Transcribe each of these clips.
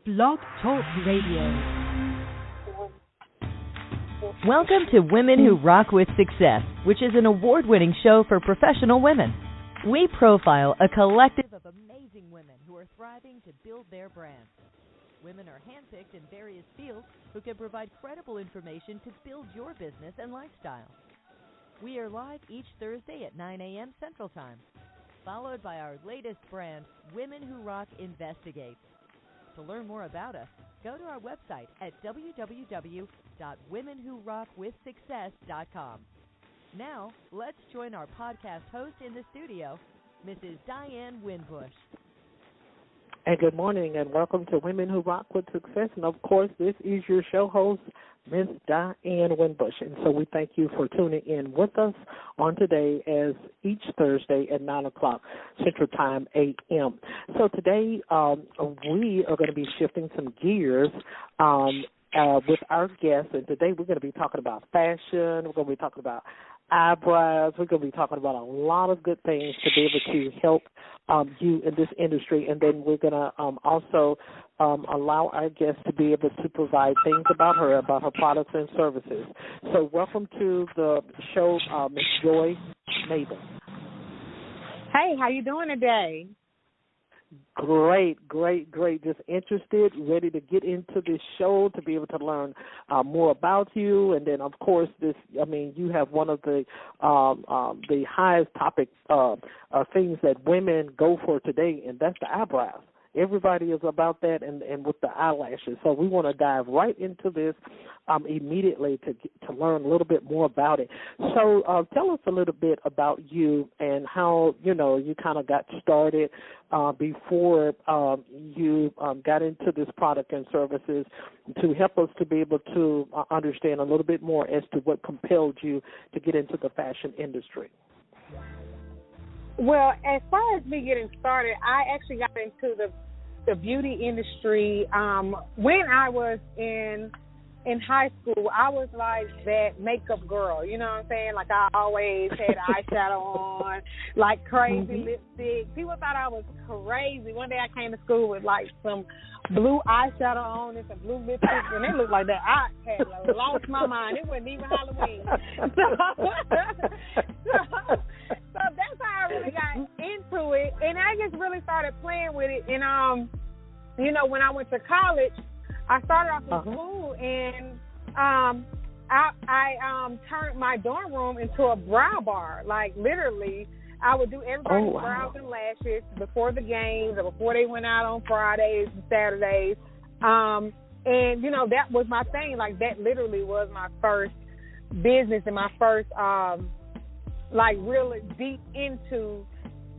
Blog Talk Radio. Welcome to Women Who Rock with Success, which is an award-winning show for professional women. We profile a collective of amazing women who are thriving to build their brands. Women are handpicked in various fields who can provide credible information to build your business and lifestyle. We are live each Thursday at 9 a.m. Central Time, followed by our latest brand, Women Who Rock Investigates. To learn more about us, go to our website at www.womenwhorockwithsuccess.com. Now, let's join our podcast host in the studio, Mrs. Diane Winbush. And good morning, and welcome to Women Who Rock with Success. And, of course, this is your show host, Ms. Diane Winbush. And so we thank you for tuning in with us on today as each Thursday at 9 o'clock Central Time, 8 a.m. So today we are going to be shifting some gears with our guests. And today we're going to be talking about fashion. We're going to be talking about eyebrows. We're going to be talking about a lot of good things to be able to help you in this industry. And then we're going to also allow our guests to be able to provide things about her products and services. So welcome to the show, Ms. Joi Mebane. Hey, how you doing today? Great. Just interested, ready to get into this show to be able to learn more about you. And then, of course, you have one of the highest topic things that women go for today, and that's the eyebrows. Everybody is about that, and with the eyelashes. So we want to dive right into this immediately to learn a little bit more about it. So tell us a little bit about you and how, you kind of got started before you got into this product and services, to help us to be able to understand a little bit more as to what compelled you to get into the fashion industry. Well, as far as me getting started, I actually got into the beauty industry when I was in high school. I was like that makeup girl, you know what I'm saying? Like, I always had eyeshadow on, like crazy lipstick. People thought I was crazy. One day I came to school with like some blue eyeshadow on and some blue lipstick, and it looked like that. I had lost my mind. It wasn't even Halloween. So that's how I really got into it, and I just really started playing with it. And when I went to college, I started off in school, and I turned my dorm room into a brow bar. Like, literally, I would do everybody's brows and lashes before the games or before they went out on Fridays and Saturdays. And that was my thing. Like, that literally was my first business and my first really deep into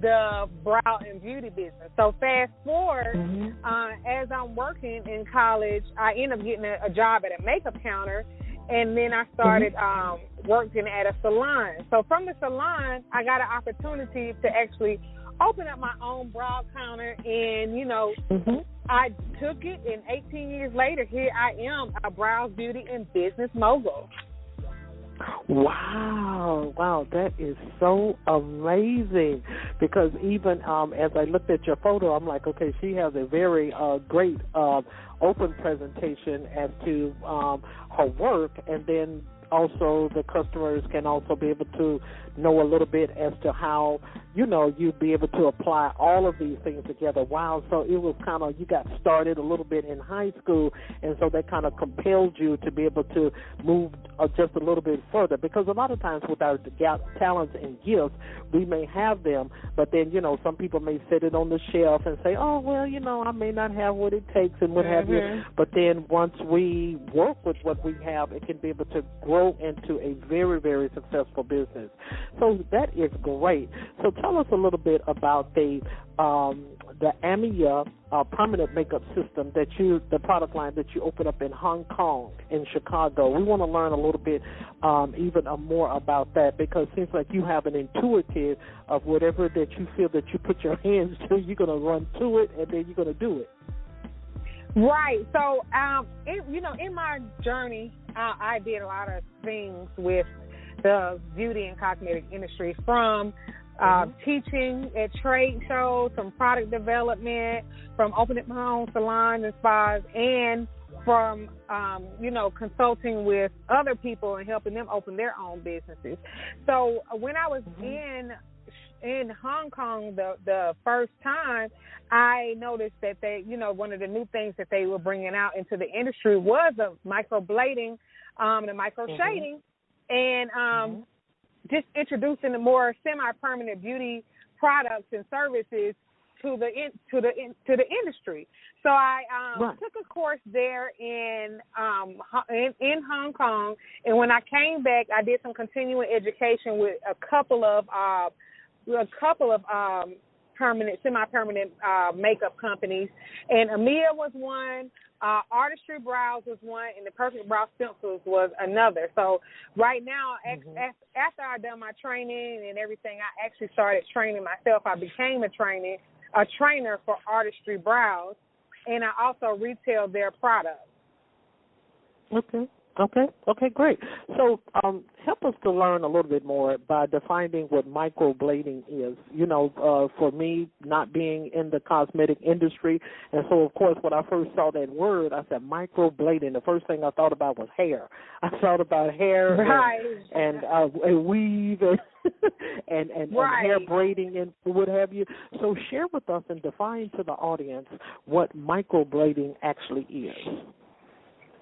the brow and beauty business. So fast forward, as I'm working in college, I end up getting a job at a makeup counter, and then I started working at a salon. So from the salon, I got an opportunity to actually open up my own brow counter, and, I took it, and 18 years later, here I am, a brows, beauty, and business mogul. Wow, that is so amazing, because even as I looked at your photo, I'm like, okay, she has a very great open presentation as to her work, and then also the customers can also be able to know a little bit as to how, you'd be able to apply all of these things together. Wow, so it was kind of, you got started a little bit in high school, and so that kind of compelled you to be able to move just a little bit further, because a lot of times with our talents and gifts, we may have them, but then, some people may set it on the shelf and say, oh, well, I may not have what it takes and what have you, but then once we work with what we have, it can be able to grow into a very, very successful business. So that is great. So tell us a little bit about the Amiea Permanent Makeup System the product line that you opened up in Hong Kong, in Chicago. We want to learn a little bit even more about that, because it seems like you have an intuitive of whatever that you feel that you put your hands to, you're going to run to it, and then you're going to do it. Right. So, in my journey, I did a lot of things with the beauty and cosmetic industry, from teaching at trade shows, from product development, from opening my own salons and spas, and from, consulting with other people and helping them open their own businesses. So when I was in Hong Kong the first time, I noticed that they, one of the new things that they were bringing out into the industry was the microblading, the micro shading, and just introducing the more semi-permanent beauty products and services to the industry. So I took a course there in Hong Kong, and when I came back, I did some continuing education with a couple of semi-permanent makeup companies, and Amiea was one, Artistry Brows was one, and the Perfect Brow Stencils was another. So right now, after I done my training and everything, I actually started training myself. I became a trainer for Artistry Brows, and I also retail their products. Okay, great. So help us to learn a little bit more by defining what microblading is. For me, not being in the cosmetic industry, and so, of course, when I first saw that word, I said microblading. The first thing I thought about was hair. I thought about hair and weave and hair braiding and what have you. So share with us and define to the audience what microblading actually is.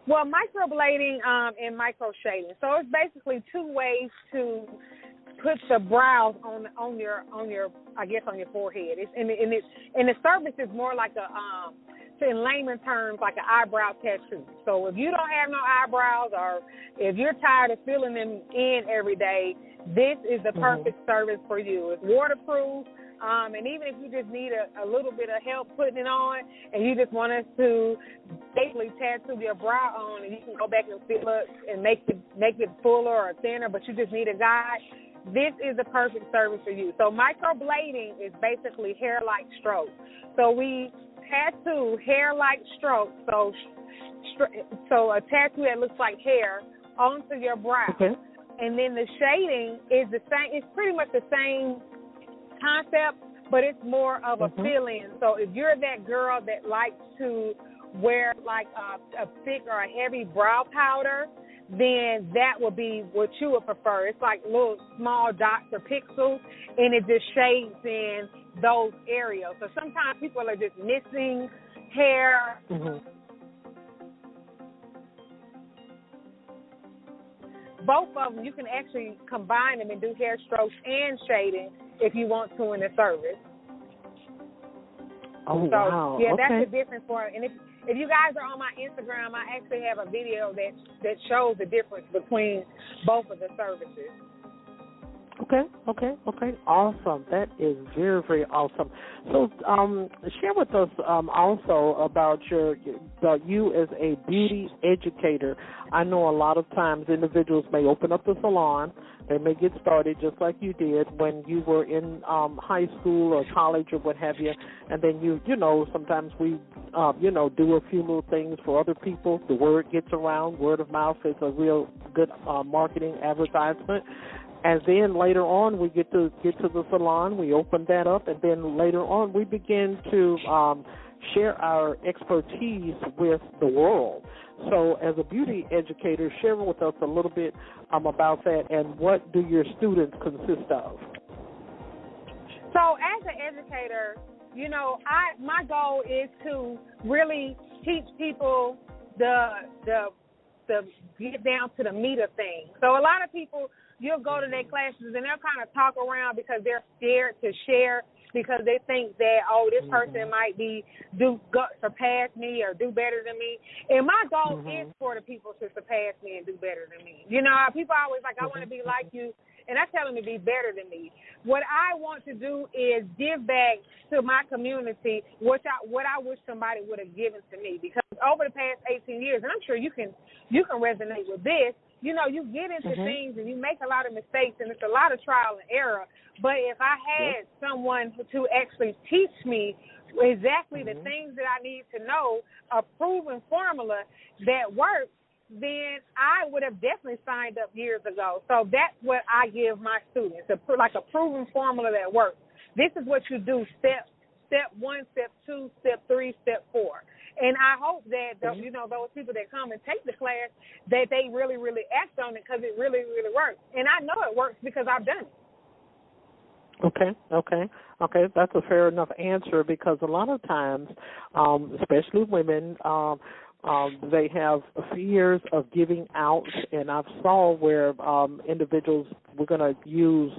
Well, microblading and micro shading. So it's basically two ways to put the brows on your forehead. And the service is more like in layman terms, like an eyebrow tattoo. So if you don't have no eyebrows, or if you're tired of filling them in every day, this is the perfect service for you. It's waterproof. And even if you just need a little bit of help putting it on, and you just want us to basically tattoo your brow on, and you can go back and fill it and make it fuller or thinner, but you just need a guide, this is the perfect service for you. So microblading is basically hair-like strokes. So we tattoo hair-like strokes, so a tattoo that looks like hair onto your brow. Okay. And then the shading is the same. It's pretty much the same concept, but it's more of a feeling. So if you're that girl that likes to wear like a thick or a heavy brow powder, then that would be what you would prefer. It's like little small dots or pixels, and it just shades in those areas. So sometimes people are just missing hair. Both of them, you can actually combine them and do hair strokes and shading if you want to in the service. Oh, so, wow. Yeah, that's the difference for it. And if you guys are on my Instagram, I actually have a video that shows the difference between both of the services. Okay. Awesome. That is very, very awesome. So share with us also about you as a beauty educator. I know a lot of times individuals may open up the salon. They may get started just like you did when you were in high school or college or what have you, and then you sometimes we do a few little things for other people. The word gets around. Word of mouth is a real good marketing advertisement. And then later on, we get to the salon, we open that up, and then later on, we begin to share our expertise with the world. So as a beauty educator, share with us a little bit about that, and what do your students consist of? So as an educator, my goal is to really teach people the get down to the meat of things. So a lot of people, you'll go to their classes and they'll kind of talk around because they're scared to share, because they think that, this person might surpass me or do better than me. And my goal is for the people to surpass me and do better than me. People are always like, I want to be like you, and I tell them to be better than me. What I want to do is give back to my community what I wish somebody would have given to me, because over the past 18 years, and I'm sure you can resonate with this, you get into things and you make a lot of mistakes, and it's a lot of trial and error. But if I had someone to actually teach me exactly the things that I need to know, a proven formula that works, then I would have definitely signed up years ago. So that's what I give my students, like a proven formula that works. This is what you do, step 1, step 2, step 3, step 4. And I hope that, those people that come and take the class, that they really, really act on it, because it really, really works. And I know it works because I've done it. Okay. That's a fair enough answer, because a lot of times, especially women, they have fears of giving out, and I've saw where individuals, we're going to use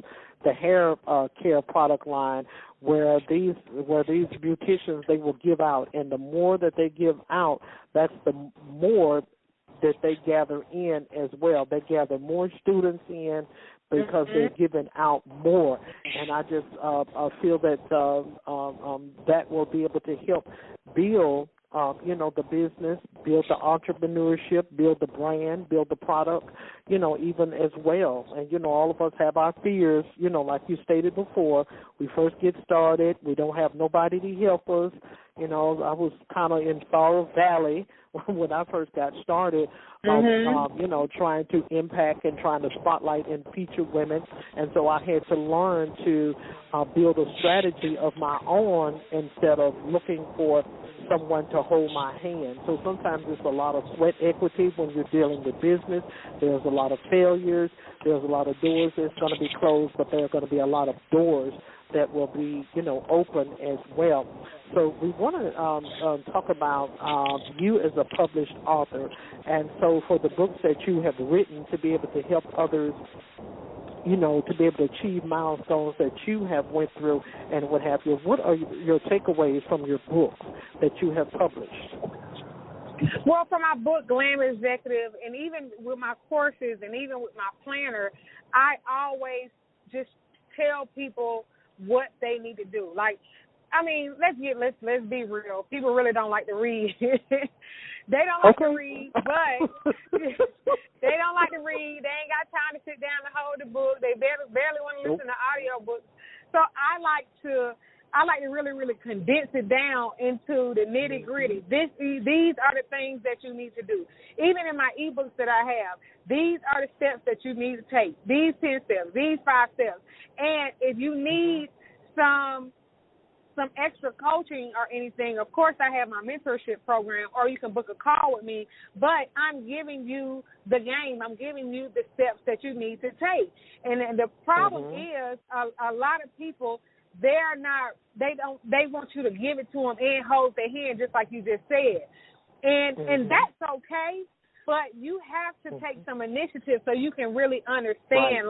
the hair care product line, where these beauticians, they will give out, and the more that they give out, that's the more that they gather in as well. They gather more students in because they're giving out more, and I just feel that that will be able to help build the business, build the entrepreneurship, build the brand, build the product, even as well. And, all of us have our fears, like you stated before. We first get started. We don't have nobody to help us. I was kind of in Sorrow Valley when I first got started, trying to impact and trying to spotlight and feature women. And so I had to learn to build a strategy of my own instead of looking for someone to hold my hand. So sometimes it's a lot of sweat equity when you're dealing with business. There's a lot of failures. There's a lot of doors that's going to be closed, but there are going to be a lot of doors that will be, open as well. So we want to talk about you as a published author. And so for the books that you have written, to be able to help others, to be able to achieve milestones that you have went through and what have you, what are your takeaways from your books that you have published? Well, for my book, Glam Executive, and even with my courses and even with my planner, I always just tell people what they need to do. Like, I mean, let's be real. People really don't like to read. They don't like to read, but they don't like to read. They ain't got time to sit down and hold the book. They barely want to listen to audio books. So I like to really, really condense it down into the nitty-gritty. These are the things that you need to do. Even in my ebooks that I have, these are the steps that you need to take. These 10 steps, these 5 steps. And if you need some extra coaching or anything, of course I have my mentorship program, or you can book a call with me, but I'm giving you the game. I'm giving you the steps that you need to take. And the problem is a lot of people, they want you to give it to them and hold their hand, just like you just said. And that's okay, but you have to take some initiative so you can really understand,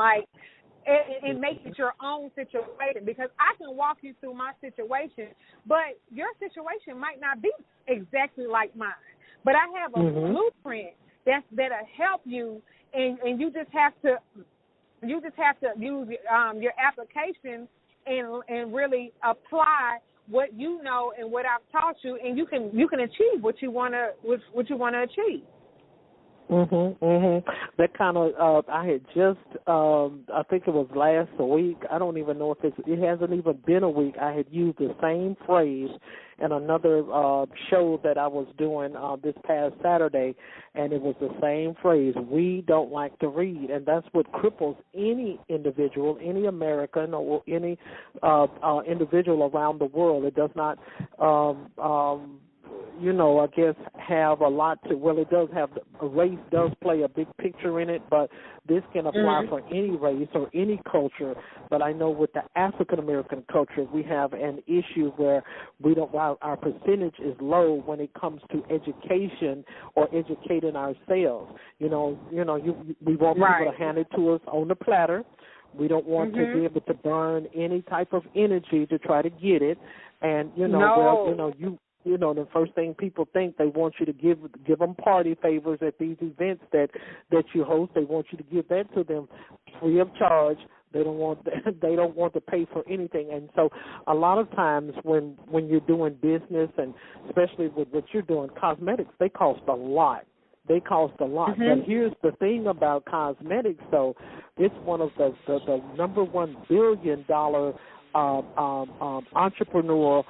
and make it your own situation, because I can walk you through my situation, but your situation might not be exactly like mine. But I have a blueprint that'll help you, and you just have to use your application and really apply what you know and what I've taught you, and you can achieve what you wanna achieve. That kind of, I had just, I think it was last week. I don't even know if it hasn't even been a week. I had used the same phrase in another show that I was doing this past Saturday, and it was the same phrase. We don't like to read, and that's what cripples any individual, any American, or any individual around the world. It does not I guess have a lot to, well, it does have, race does play a big picture in it, but this can apply for any race or any culture. But I know with the African-American culture, we have an issue where our percentage is low when it comes to education or educating ourselves. We want people to hand it to us on the platter. We don't want to be able to burn any type of energy to try to get it. And, the first thing people think, they want you to give them party favors at these events that you host. They want you to give that to them free of charge. They don't want to pay for anything. And so a lot of times when you're doing business, and especially with what you're doing, cosmetics, they cost a lot. They cost a lot. But here's the thing about cosmetics, though. It's one of the number $1 billion entrepreneur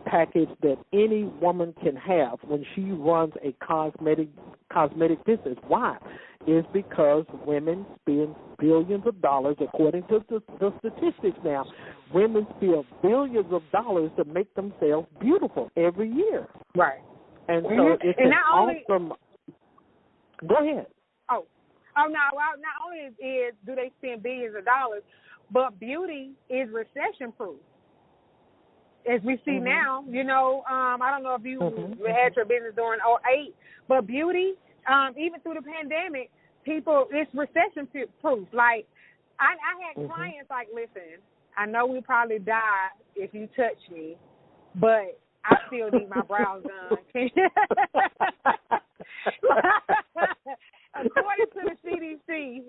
package that any woman can have when she runs a cosmetic cosmetic business. Why? It's because women spend billions of dollars, according to the statistics now. Women spend billions of dollars to make themselves beautiful every year. Right. And so it's an awesome. Go ahead. Oh, no. Well, not only do they spend billions of dollars, but beauty is recession-proof. As we see now, you know, I don't know if you had your business during 2008, but beauty, even through the pandemic, it's recession-proof. Like, I had clients like, listen, I know we probably die if you touch me, but I still need my brows done. According to the CDC,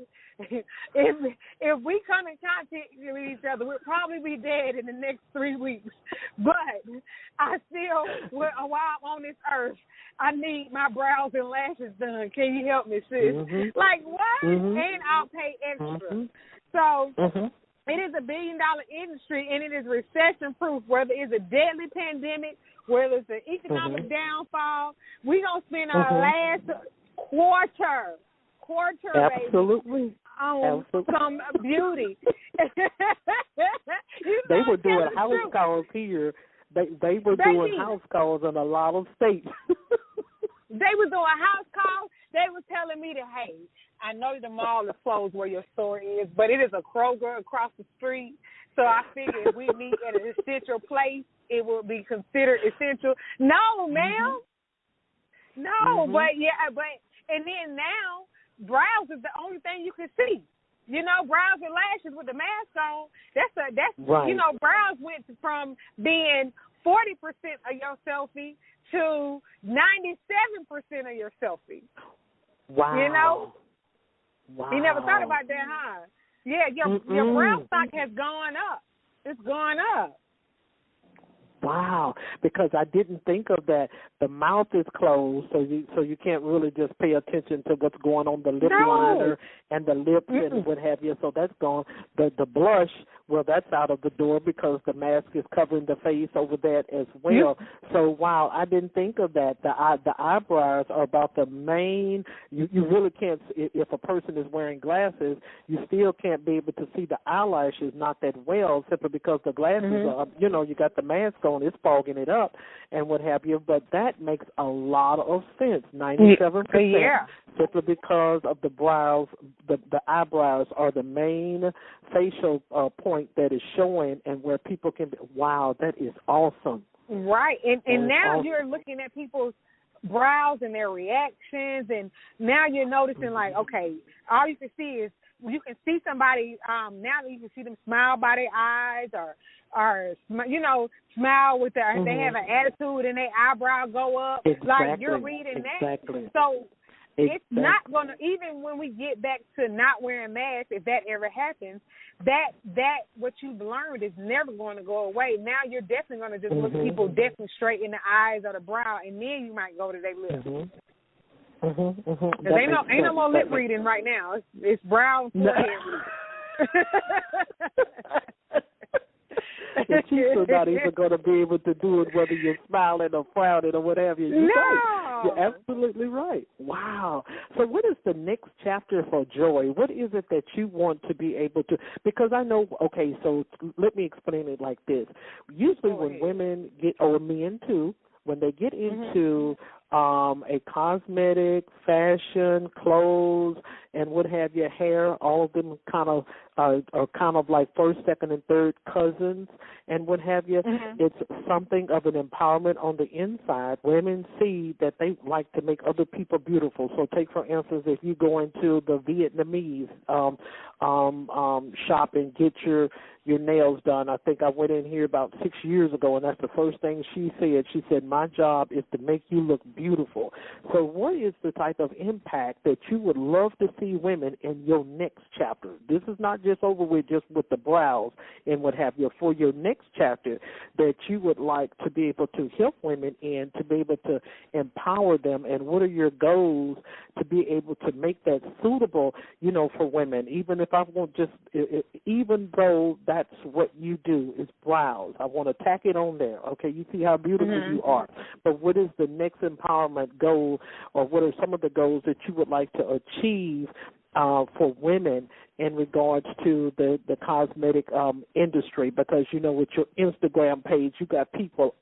if we come in contact with each other, we'll probably be dead in the next 3 weeks. But I still, while I'm on this earth, I need my brows and lashes done. Can you help me, sis? Like, what? And I'll pay extra. So it is a $1 billion industry, and it is recession-proof, whether it's a deadly pandemic, whether it's an economic downfall. We're going to spend our last quarter, absolutely, baby, on some beauty. They were doing house calls here. They were doing house calls in a lot of states. They were doing house calls. They were telling me that, hey, I know the mall is closed where your store is, but it is a Kroger across the street. So I figure if we meet at an essential place, it will be considered essential. No, ma'am. No, but and then now, brows is the only thing you can see. You know, brows and lashes with the mask on. That's right. You know, brows went from being 40% of your selfie to 97% of your selfie. Wow. You know? Wow. You never thought about that, huh? Yeah, your brow stock has gone up. It's gone up. Wow, because I didn't think of that. The mouth is closed, so you can't really just pay attention to what's going on the lip liner and the lips and what have you. So that's gone. The blush, well, that's out of the door because the mask is covering the face over that as well. So wow, I didn't think of that. The eyebrows are about the main. You really can't. If a person is wearing glasses, you still can't be able to see the eyelashes not that well, simply because the glasses are. You know, you got the mask on, it's fogging it up and what have you. But that makes a lot of sense. 97%, simply because of the brows. The eyebrows are the main facial point that is showing, and where people can. Wow, that is awesome. Right, and now you're looking at people's brows and their reactions, and now you're noticing like, okay, all you can see is you can see somebody now that you can see them smile by their eyes or you know, smile with their they have an attitude and their eyebrow go up. Like you're reading that. So it's not going to, even when we get back to not wearing masks, if that ever happens, that what you've learned is never going to go away. Now you're definitely going to just look people definitely straight in the eyes or the brow, and then you might go to their lips. Ain't no more lip reading right now. It's brow and forehead reading. The teeth are not even going to be able to do it whether you're smiling or frowning or whatever. You're absolutely right. Wow. So what is the next chapter for Joi? What is it that you want to be able to, because I know, okay, so let me explain it like this. Usually when women get, or men too, when they get into a cosmetic, fashion, clothes, and what have you, hair, all of them kind of are kind of like first, second, and third cousins, and what have you. It's something of an empowerment on the inside. Women see that they like to make other people beautiful. So take, for instance, if you go into the Vietnamese shop and get your nails done. I think I went in here about 6 years ago, and that's the first thing she said. She said, my job is to make you look beautiful. So what is the type of impact that you would love to see see women in your next chapter. This is not just over with just with the brows and what have you. For your next chapter that you would like to be able to help women in, to be able to empower them, and what are your goals to be able to make that suitable, for women? Even if I want even though that's what you do is brows, I want to tack it on there. Okay, you see how beautiful you are. But what is the next empowerment goal, or what are some of the goals that you would like to achieve for women in regards to the cosmetic industry? Because, with your Instagram page, you got people,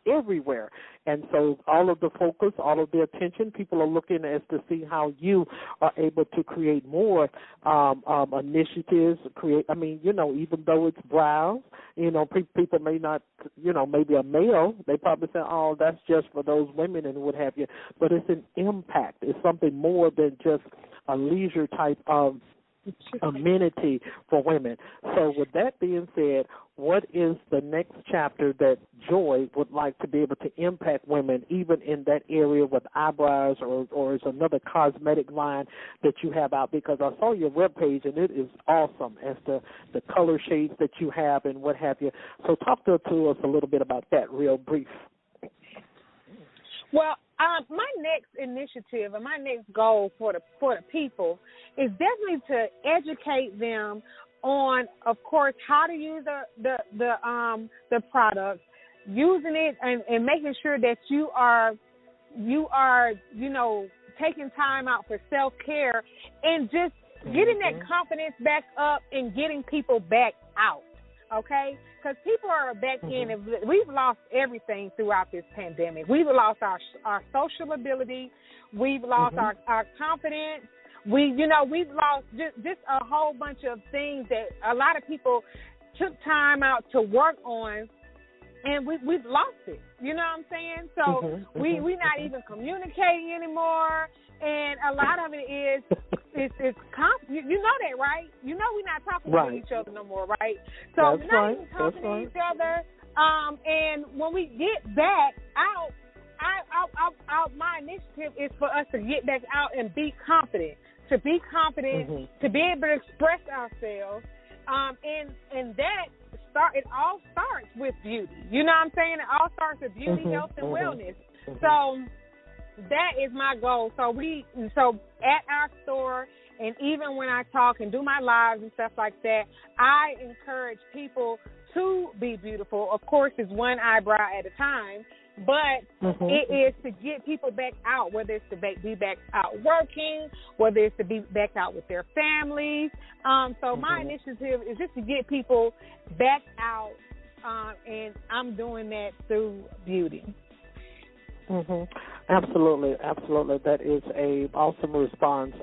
everywhere. And so all of the focus, all of the attention, people are looking as to see how you are able to create more initiatives, even though it's brows, people may not, maybe a male, they probably say, oh, that's just for those women and what have you. But it's an impact. It's something more than just a leisure type of amenity for women. So with that being said, what is the next chapter that Joi would like to be able to impact women, even in that area with eyebrows, or is another cosmetic line that you have out? Because I saw your webpage, and it is awesome as to the color shades that you have and what have you. So talk to us a little bit about that real brief. Well, my next initiative and my next goal for the people is definitely to educate them on, of course, how to use the product, using it and making sure that you are taking time out for self-care and just getting that confidence back up and getting people back out. Okay, because people are back in. We've lost everything throughout this pandemic. We've lost our social ability. We've lost our confidence. We've lost just a whole bunch of things that a lot of people took time out to work on, and we've lost it. You know what I'm saying? So we're not even communicating anymore, and a lot of it is it's you know that, right? You know we're not talking to each other no more, right? So we're not even talking to each other. And when we get back out, my initiative is for us to get back out and be confident, to be able to express ourselves, and that. It all starts with beauty. You know what I'm saying? It all starts with beauty, health, and wellness. So that is my goal. So at our store, and even when I talk and do my lives and stuff like that, I encourage people to be beautiful. Of course, it's one eyebrow at a time, but it is to get people back out, whether it's to be back out working, whether it's to be back out with their families. So my initiative is just to get people back out, and I'm doing that through beauty. Absolutely. That is a awesome response,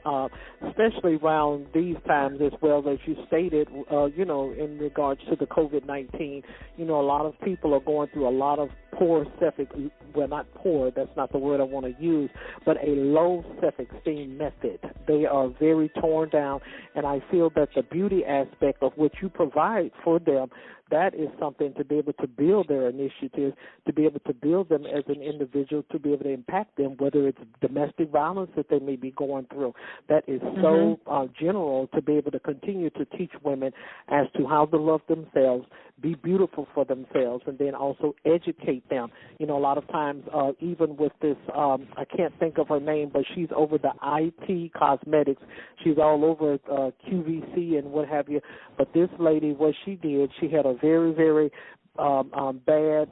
especially around these times as well, as you stated, in regards to the COVID-19. A lot of people are going through a lot of not poor, that's not the word I want to use, but a low self-esteem method. They are very torn down, and I feel that the beauty aspect of what you provide for them, that is something to be able to build their initiative, to be able to build them as an individual, to be able to impact them, whether it's domestic violence that they may be going through. That is so general, to be able to continue to teach women as to how to love themselves, be beautiful for themselves, and then also educate them. A lot of times, even with this, I can't think of her name, but she's over the IT cosmetics. She's all over QVC and what have you. But this lady, what she did, she had a very, very bad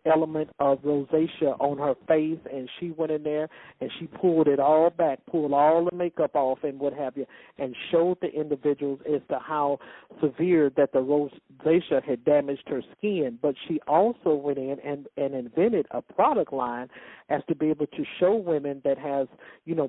element of rosacea on her face, and she went in there and she pulled it all back, pulled all the makeup off and what have you, and showed the individuals as to how severe that the rosacea had damaged her skin. But she also went in and invented a product line as to be able to show women that has,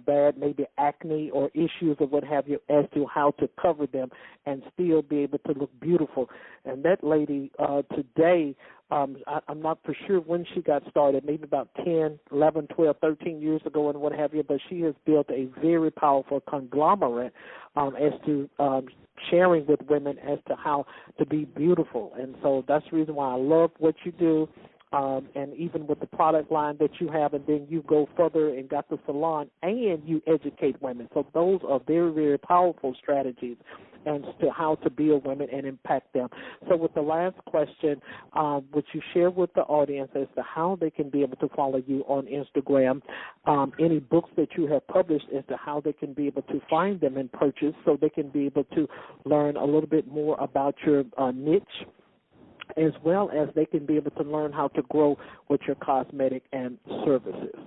bad maybe acne or issues or what have you, as to how to cover them and still be able to look beautiful. And that lady today, I'm not for sure when she got started, maybe about 10, 11, 12, 13 years ago and what have you, but she has built a very powerful conglomerate as to sharing with women as to how to be beautiful. And so that's the reason why I love what you do. and even with the product line that you have, and then you go further and got the salon and you educate women. So those are very, very powerful strategies as to how to build women and impact them. So with the last question, would you share with the audience as to how they can be able to follow you on Instagram, any books that you have published as to how they can be able to find them and purchase so they can be able to learn a little bit more about your niche, as well as they can be able to learn how to grow with your cosmetic and services?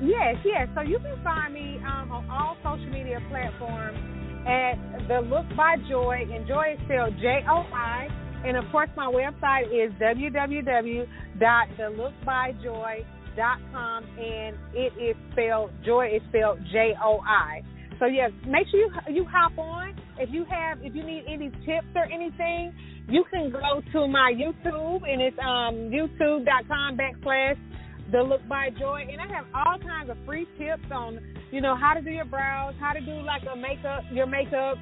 Yes. So you can find me on all social media platforms at the Look by Joi, and Joy is spelled JOI. And, of course, my website is www.thelookbyjoi.com, and Joy is spelled JOI. So, yes, make sure you hop on. If you need any tips or anything, you can go to my YouTube, and it's youtube.com/The Look by Joi, and I have all kinds of free tips on, how to do your brows, how to do your makeup,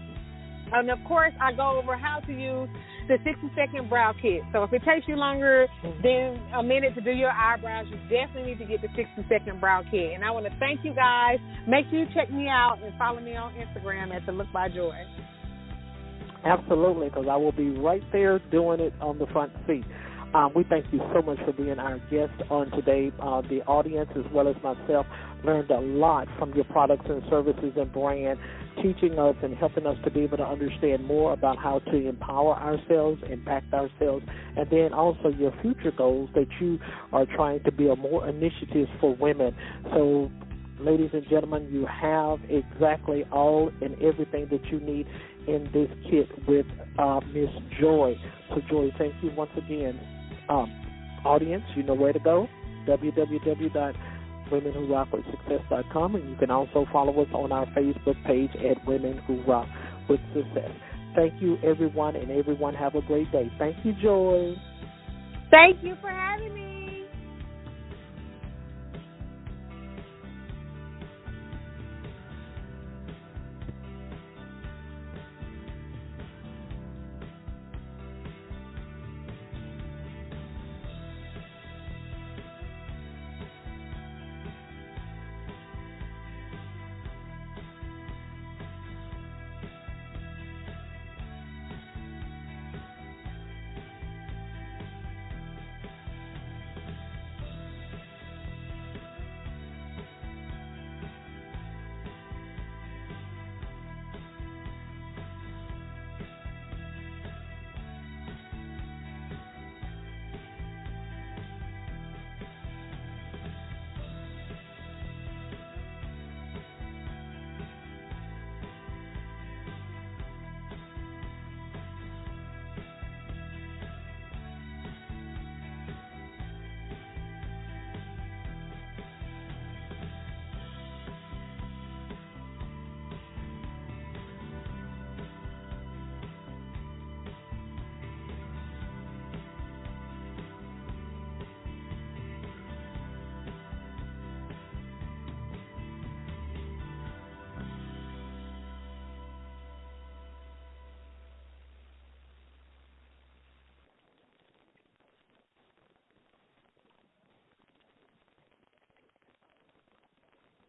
and of course I go over how to use the 60-second brow kit. So if it takes you longer than a minute to do your eyebrows, you definitely need to get the 60-second brow kit. And I want to thank you guys. Make sure you check me out and follow me on Instagram at The Look by Joi. Absolutely, because I will be right there doing it on the front seat. We thank you so much for being our guest on today. The audience, as well as myself, learned a lot from your products and services and brand, teaching us and helping us to be able to understand more about how to empower ourselves, impact ourselves, and then also your future goals that you are trying to build more initiatives for women. So, ladies and gentlemen, you have exactly all and everything that you need in this kit with Miss Joi. So, Joi, thank you once again. Audience, you know where to go, www.womenwhorockWithSuccess.com, and you can also follow us on our Facebook page at Women Who Rock with Success. Thank you, everyone, and everyone have a great day. Thank you, Joi. Thank you for having me.